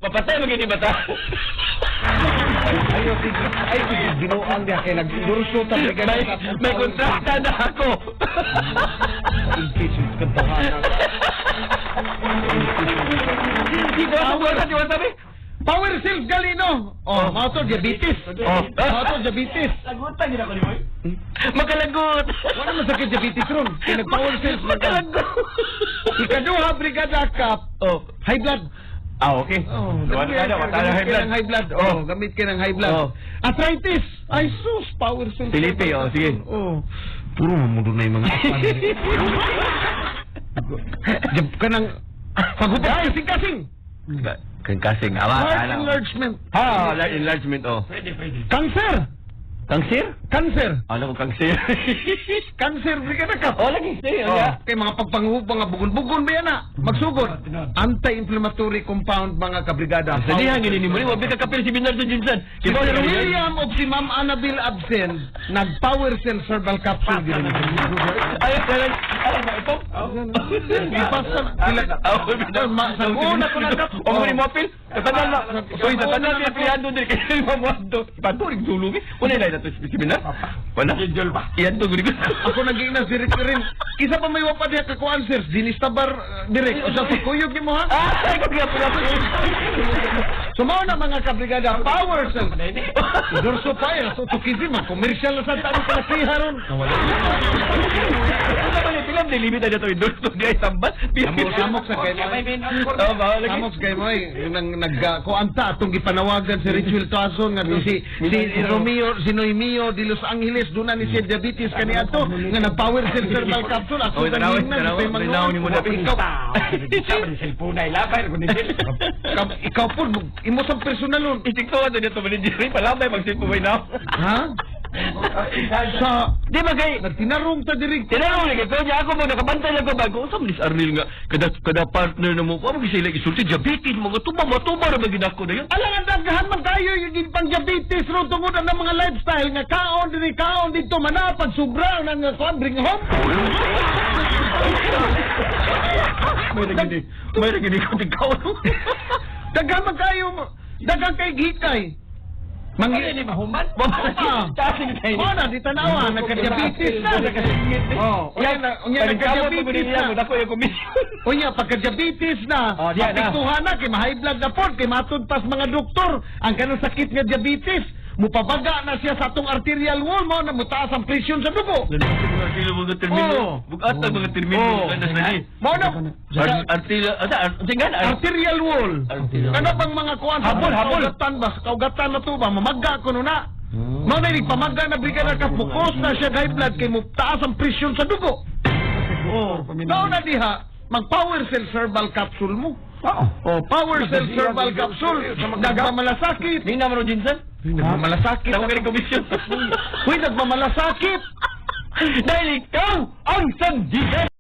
Papatay magini bata. Ay, ginuang niya kaya nagdurso tabi ka May kontrata na ako. Impeachment ka tahanan. Dito ako wala di sabi. Power cells galino. Oh, mato diabetes. Oh, mato diabetes. Lagutan gina ko ni Moy. Makalagot. Wala man sakit diabetes ron. Kaya nag-power cells Makalagot. Ikaduha brigada cup. Oh, High blood. ah, okay. Oh, Gamit ka ng high blood. Oh, gamit ka ng high blood. Oh. Arthritis. Ay, sus, power cells. Felipe, oh, sige. Oh. Puro mamundo na yung mga apan. Jab ka ng pagubad kasing-kasing. Kasing awa. Heart enlargement. Ha, heart enlargement, oh. Cancer. Cancer? Cancer. Ano ko cancer? Cancer, brigada cup. Oh, lagi. Sige, Oh, oh. kay mga pagpanghub, mga bugon-bugon ba yan na? Magsugod. Anti-inflammatory compound, mga kabrigada. Sadihan gini ni mo. Wabi ka kapil si Bernardo Jinsan. Si Sir William of si Ma'am Annabelle Absent, nag-power cell herbal capsule gini. Ay, kailan? Ay, ito? Ipasa sila. Sa una ko na kap. O mo ni Mopil? Katanan na. Uy, katanan na piyado din. Kaya yung mamuando. Ipaturing tulungi. Wala na ito si Bernardo. Wala. Iyan to, guri ko. Ako nag-iinas direct rin. Kisa pa may wapa diya ka answers. Dinistabar direct. O sa pagkuyog mo ha? Ay, kaya pala. Sumaw na mga kabrigada. Power cell. Dorso pa yan. So, tukisi man. Commercial na sa tao pala siya ron. Ano naman yung film? Nilimit na dito yung doon. Di ay tambat. Samok sa kayo. Oo, ba? Samok sa kayo mo nag-kuanta atong gipanawagan si Ritual Tuason nga si Romeo, si Noemio de Los Angeles doon na ni siya diabetes kaniya to nga nag-power cell herbal capsule ako tanawan, ikaw ni mo dapat. ikaw po imo sa personalon Isikto ka dito ba ni Jerry? Palabay magsipuway na. ha? Sa Di ba kay nagtinarong ta diri tinanong ni kaya ako mo nakabantay lang ko ba ko sa Miss Arlil nga kada partner na mo pa mo sila isulti diabetes mga tuba ra bagid ako na yun. alang ang daghan man kayo yung pang diabetes ro tungod ang mga lifestyle nga kaon dito manapag sobra nang kuan bring home. May nagini ko ikaw. Daghan man kayo daghan kay hikay. Mangi ni mahuman. Tasing tayo. Mana di tanawa nagka-diabetes na. Oh, unya nagka-diabetes na. Dako yung komisyon. Unya pagka-diabetes na. Oh, diyan na. Apektuhan na kay high blood na pod kay matud pas mga doktor ang kanang sakit nga diabetes. Mupabaga na siya sa atong arterial wall mo na mutaas ang presyon sa dugo. Sila mga termino. Bukat ang mga termino. Mo na Arterial wall. Ano bang mga kuan Habol. kaugatan na to ba mamagga kuno na. Mo na pamagga na brigada ka focus na siya high blood kay mutaas ang presyon sa dugo. Mao na diha mag-power cell herbal capsule mo. Power cell herbal capsule. Nagmamalasakit. Hindi naman Jinsan. Nagmamalasakit. Tawag ka rin komisyon. Uy, nagmamalasakit. Dahil ikaw ang sandigan.